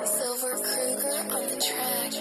Silver Kruger on the track.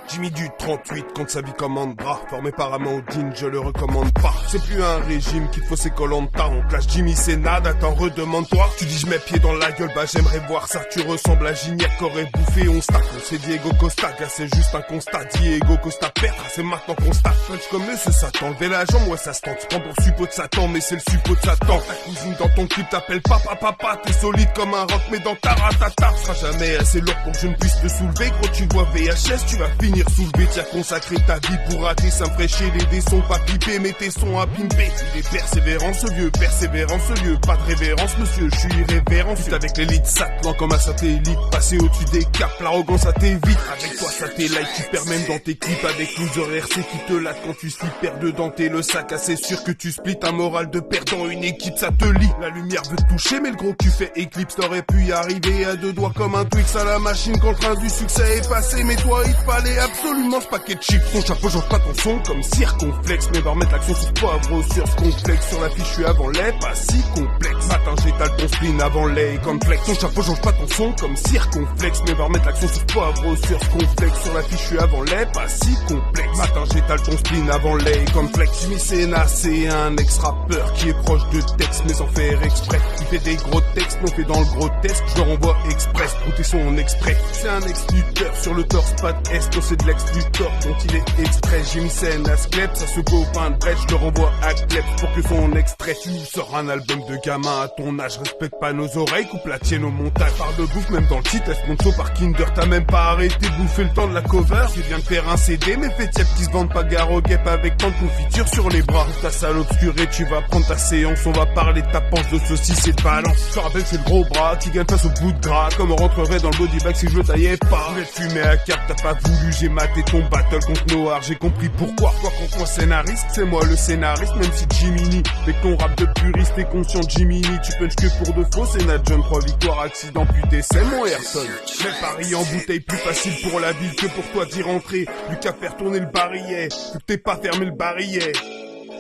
Jimmy du 38 contre sa vie commande bras. Formé par Amandine, je le recommande pas. C'est plus un régime qu'il faut, c'est Koh-Lanta. On clash Jimmy, c'est nada, t'en redemande-toi. Tu dis je mets pied dans la gueule, bah j'aimerais voir ça. Tu ressembles à Gignac qu'aurait bouffé, on stack. On sait Diego Costa, gars c'est juste un constat. Diego Costa perdra, c'est maintenant qu'on stack. Punch comme eux, c'est ça, t'enlever la jambe, ouais ça se tente. Tu prends pour suppôt de Satan, mais c'est le suppôt de Satan. Ta cousine dans ton clip t'appelle papa, t'es solide comme un rock, mais dans ta ratata. Sera jamais assez lourd pour que je ne puisse te soulever. Quand tu vois VHS, tu vas finir soulevé. Tu as consacré ta vie pour rater, ça me ferait chier. Les dés sont pas pipés, mais tes sons à pimper. Il est persévérant ce vieux, persévérant ce lieu. Pas de révérence monsieur, je suis irrévérent. Suite avec l'élite, satellant comme un satellite. Passer au-dessus des caps, l'arrogance ça t'évite. Avec toi ça t'élite, tu perds même dans tes clips. Avec loser RC qui te latte quand tu slips. Perds dedans t'es le sac, assez sûr que tu splits. Un moral de perdant, une équipe ça te lie. La lumière veut te toucher, mais le gros cul fait éclipse. T'aurais pu y arriver à deux doigts comme un Twix à la machine quand le train du succès est passé. Mais toi il te fallait absolument ce paquet de chips. Ton chapeau change pas ton son comme circonflexe. Mais va remettre l'action sur poivre sur ce complexe. Sur la fiche je suis avant lait, pas si complexe. Matin j'étale ton spleen avant lait et complexe. Ton chapeau change pas ton son comme circonflexe. Mais va remettre l'action sur poivre sur ce complexe. Sur la fiche je suis avant lait, pas si complexe. Matin j'étale ton spleen avant lait et complexe. Jimmy Senna c'est un ex-rappeur qui est proche de texte mais sans faire exprès. Il fait des gros textes, mais on fait dans le grotesque. Je le renvoie express, brouter son exprès. C'est un ex-lutteur sur le torse, pas de est. C'est de l'ex-lutteur dont il est extrait. Jimmy Senna Sklep, ça se vaut au pain de brèche. Je le renvoie à Klep pour que son extrait. Tu nous sors un album de gamin à ton âge. Respecte pas nos oreilles, coupe la tienne au montage. Parle de bouffe même dans le titre, sponsor par Kinder. T'as même pas arrêté de bouffer le temps de la cover. Tu viens de faire un CD, mais fais tiep qui se vendent pas gare au guêpe avec tant de confiture sur les bras. Ta salle obscurée, tu vas prendre ta séance. On va parler de ta panse de saucisse et de balance. Je te rappelle c'est le gros bras qui gagne face au bout de gras. Comme on rentrerait dans le body bag si je le taillais pas. Je vais te fumer à cap, t'as pas voulu, j'ai maté ton battle contre Noir. J'ai compris pourquoi. Toi contre moi scénariste, c'est moi le scénariste. Même si Jiminy, avec ton rap de puriste, t'es conscient de Jiminy. Tu punch que pour de faux, c'est Nat John. 3 victoires, accident, putain, c'est mon Ayrton. Mais Paris en bouteille, plus facile pour la ville que pour toi d'y rentrer. Plus qu'à faire tourner le barillet, vu que t'es pas fermé le barillet.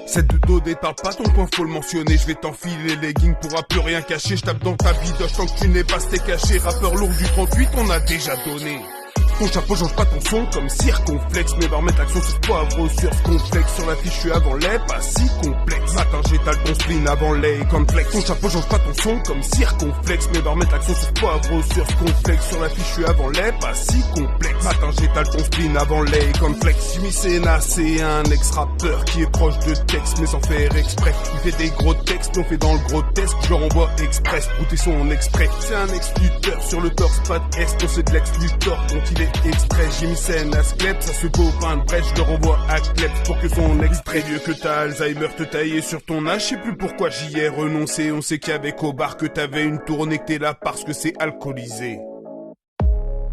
Cette de dos détale pas ton coin, faut le mentionner. Je vais t'enfiler les leggings, pourra plus rien cacher. Je tape dans ta bidoche tant que tu n'es pas sté caché. Rappeur lourd du 38, on a déjà donné. Ton chapeau change pas ton son comme circonflexe. Mais va remettre l'action sur poivre sur ce complexe. Sur la fiche je suis avant lait, pas si complexe. Matin j'étale ton spleen avant lait et complexe. Ton chapeau change pas ton son comme circonflexe. Mais va remettre l'action sur poivre sur ce complexe. Sur la fiche je suis avant lait, pas si complexe. Matin j'étale ton spleen avant lait et complexe. Jimmy Senna c'est un ex-rappeur qui est proche de texte mais sans faire exprès. Il fait des gros textes, on fait dans le grotesque. Je le renvoie express, brouter son exprès. C'est un ex-lutteur sur le torse, pas de est. C'est de l'ex-lutteur dont il est extrait. Jimmy Senna Sklep, ça se vaut au pain de brèche. Je le renvoie à Klep pour que son extrait. Vieux que t'as Alzheimer te tailler sur ton âge. Je sais plus pourquoi j'y ai renoncé. On sait qu'avec au bar que t'avais une tournée, que t'es là parce que c'est alcoolisé.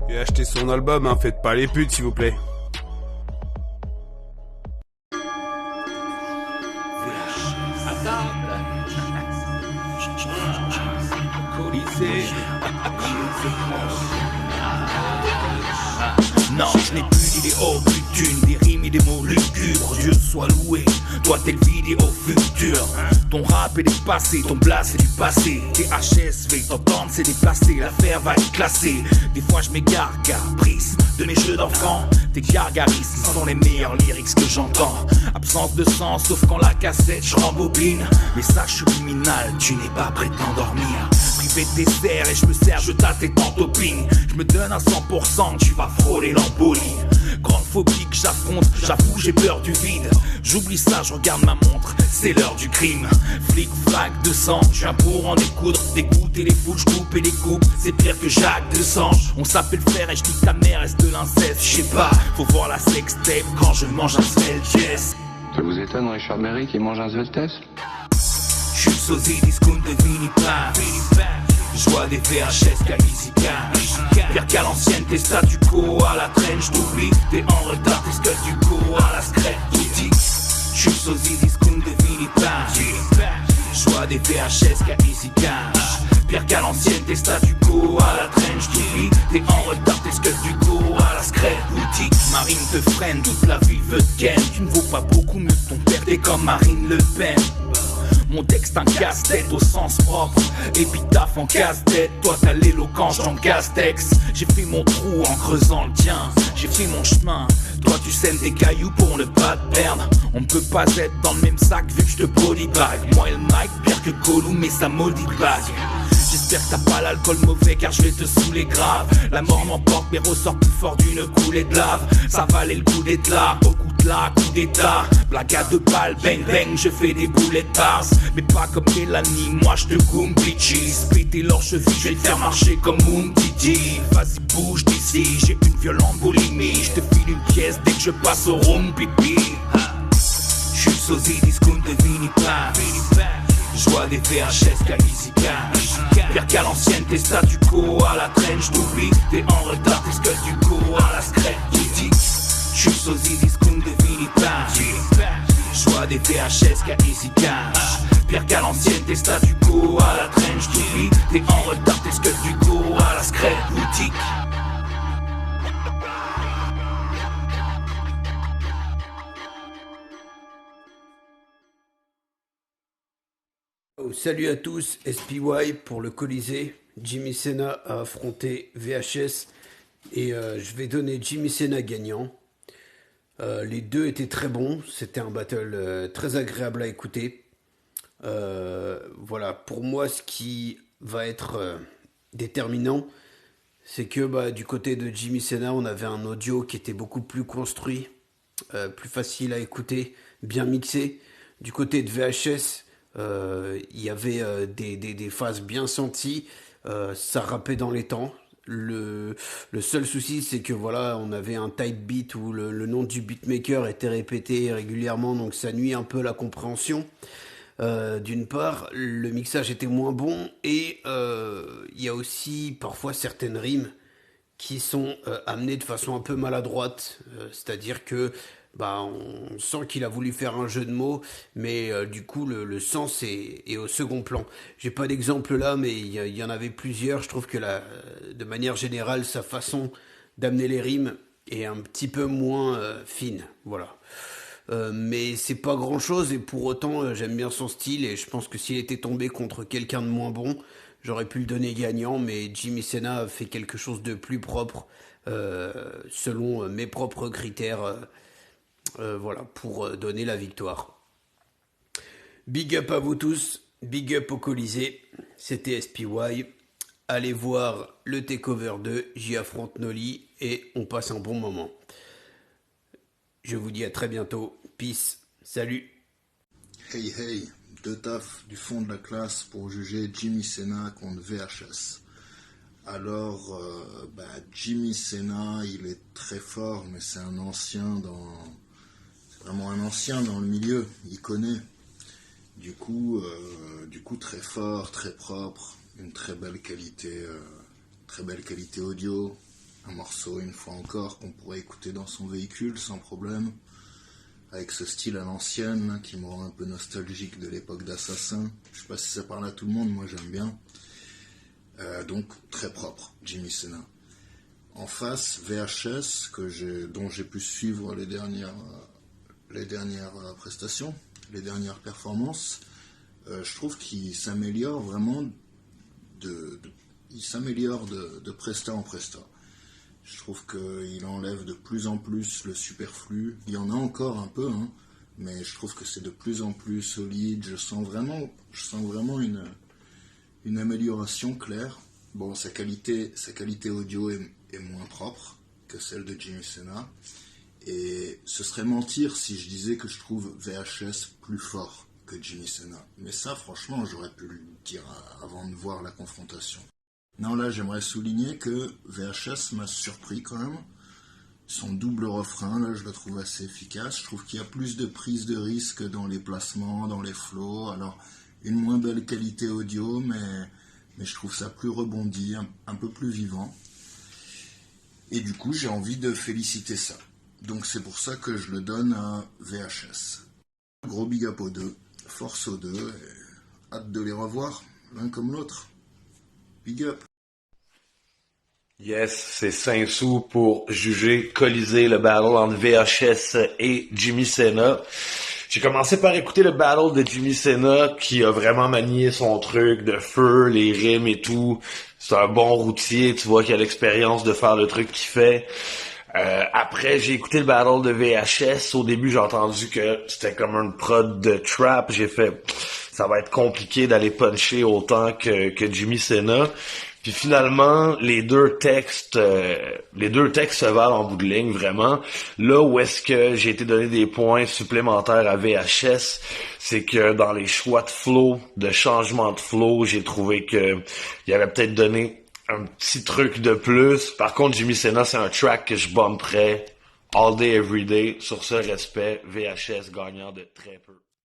Et achetez son album, hein, faites pas les putes s'il vous plaît. Non, je n'ai plus d'idéaux, plus d'une, des rimes et des mots lugubres. Dieu soit loué, toi t'es le vidéo futur. Ton rap est dépassé, ton blast c'est du passé. Tes HSV, t'entendre c'est déplacé, l'affaire va être classée. Des fois je m'égare, caprice de mes jeux d'enfants. Tes gargarismes sont les meilleurs lyrics que j'entends. Absence de sens, sauf quand la cassette je rembobine. Message subliminal, tu n'es pas prêt de t'endormir. Privé de dessert et je me sers, je tâte et t'entopine. Je me donne à 100%, tu vas frôler l'embolie. Grande phobie que j'affronte, j'avoue j'ai peur du vide. J'oublie ça, je regarde ma montre, c'est l'heure du crime. Flic, flac, de sang, je viens pour en découdre. Dégoûter les foules, je coupe et les coupes. C'est pire que Jacques de Sange. On s'appelle frère et je dis que ta mère est de l'inceste. Je sais pas, faut voir la sextape quand je mange un Sveltes. Ça vous étonne Richard Berry qui mange un Sveltes? Je suis sosie, discount de Viniplan. Je vois des VHS qu'à Easycan. Pire qu'à l'ancienne, t'es statu quo à la traîne. J't'oublie, t'es en retard, t'es statu quo à la scrète. Je suis sosie, discount de Viniplan. Je vois des VHS qu'à Easycan. Pire qu'à l'ancienne, t'es statu quo à la traîne. J't'oublie, t'es en retard, t'es statu quo à la scrète. Boutique, Marine te freine, toute la vie veut te ken. Tu ne vaux pas beaucoup mieux que ton père, t'es comme Marine Le Pen. Mon texte un casse-tête au sens propre, épitaphe en casse-tête. Toi t'as l'éloquence dans Castex. J'ai fait mon trou en creusant le tien, j'ai fait mon chemin. Toi tu sèmes tes cailloux pour ne pas te perdre. On ne peut pas être dans le même sac vu que je te bodybag. Moi et le mic, pire que Gollum mais ça maudit bag. J'espère que t'as pas l'alcool mauvais car je vais te saouler grave. La mort m'emporte mais ressort plus fort d'une coulée de lave. Ça valait le coup d'être là, au coup de là, coup d'état. Blague à 2 balles, bang bang, je fais des boulettes bars. Mais pas comme Mélanie, moi je te goum bitches. Péter leur cheville, je vais te faire marcher comme Moon Didi. Vas-y bouge d'ici, j'ai une violente boulimie. Je te file une pièce dès que je passe au room pipi. J'suis sosie discount de Viniplan. J'vois des VHS qu'à Easy Cash. Pire qu'à l'ancienne, t'es statu quo à la traîne, j't'oublie. T'es en retard, t'es que du go à la scrap. J'suis sosie discount de Viniplan. J'vois des VHS qu'à Easy Cash. Pire qu'à l'ancienne, t'es statu quo à la traîne, j't'oublie. T'es en retard, t'es que du go à la scrap boutique. Salut à tous, SPY pour le Colisée. Jimmy Senna a affronté VHS et je vais donner Jimmy Senna gagnant. Les deux étaient très bons, c'était un battle très agréable à écouter. Voilà, pour moi ce qui va être déterminant, c'est que du côté de Jimmy Senna, on avait un audio qui était beaucoup plus construit, plus facile à écouter, bien mixé. Du côté de VHS, il y avait des phases bien senties, ça rappait dans les temps. Le seul souci, c'est que voilà, on avait un type beat où le nom du beatmaker était répété régulièrement, donc ça nuit un peu à la compréhension. D'une part, le mixage était moins bon et il y a aussi parfois certaines rimes qui sont amenées de façon un peu maladroite, c'est-à-dire que on sent qu'il a voulu faire un jeu de mots, mais du coup le sens est au second plan. J'ai pas d'exemple là, mais il y en avait plusieurs. Je trouve que de manière générale, sa façon d'amener les rimes est un petit peu moins fine. Voilà. Mais c'est pas grand chose et pour autant j'aime bien son style et je pense que s'il était tombé contre quelqu'un de moins bon, j'aurais pu le donner gagnant, mais Jimmy Senna a fait quelque chose de plus propre selon mes propres critères. Voilà, pour donner la victoire. Big up à vous tous, big up au Colisée, c'était SPY. Allez voir le Takeover 2, j'y affronte Noli et on passe un bon moment. Je vous dis à très bientôt, peace, salut. Hey hey, deux taf du fond de la classe pour juger Jimmy Senna contre VHS. Alors, Jimmy Senna, il est très fort, mais c'est un ancien vraiment un ancien dans le milieu, il connaît. Du coup, très fort, très propre, une très belle qualité audio. Un morceau, une fois encore, qu'on pourrait écouter dans son véhicule sans problème. Avec ce style à l'ancienne, qui me rend un peu nostalgique de l'époque d'Assassin. Je sais pas si ça parle à tout le monde, moi j'aime bien. Donc, très propre, Jimmy Senna. En face, VHS, dont j'ai pu suivre les dernières prestations, les dernières performances, je trouve qu'il s'améliore vraiment il s'améliore de presta en presta. Je trouve qu'il enlève de plus en plus le superflu. Il y en a encore un peu, mais je trouve que c'est de plus en plus solide. Je sens vraiment une amélioration claire. Bon, sa qualité audio est moins propre que celle de Jimmy Senna. Et ce serait mentir si je disais que je trouve VHS plus fort que Jimmy Senna. Mais ça, franchement, j'aurais pu le dire avant de voir la confrontation. Non, là, j'aimerais souligner que VHS m'a surpris quand même. Son double refrain, là, je le trouve assez efficace. Je trouve qu'il y a plus de prise de risque dans les placements, dans les flows. Alors, une moins belle qualité audio, mais je trouve ça plus rebondi, un peu plus vivant. Et du coup, j'ai envie de féliciter ça. Donc c'est pour ça que je le donne à VHS. Gros big up aux deux, force aux deux, et hâte de les revoir, l'un comme l'autre. Big up. Yes, c'est Saint-Sou pour juger Colisée, le battle entre VHS et Jimmy Senna. J'ai commencé par écouter le battle de Jimmy Senna qui a vraiment manié son truc de feu, les rimes et tout. C'est un bon routier, tu vois qu'il a l'expérience de faire le truc qu'il fait. Après, j'ai écouté le battle de VHS. Au début, j'ai entendu que c'était comme une prod de trap. J'ai fait, ça va être compliqué d'aller puncher autant que Jimmy Senna. Puis finalement, les deux textes se valent en bout de ligne, vraiment. Là où est-ce que j'ai été donné des points supplémentaires à VHS, c'est que dans les choix de flow, de changement de flow, j'ai trouvé que il avait peut-être donné un petit truc de plus. Par contre, Jimmy Senna, c'est un track que je bumperais all day, every day. Sur ce, respect, VHS gagnant de très peu.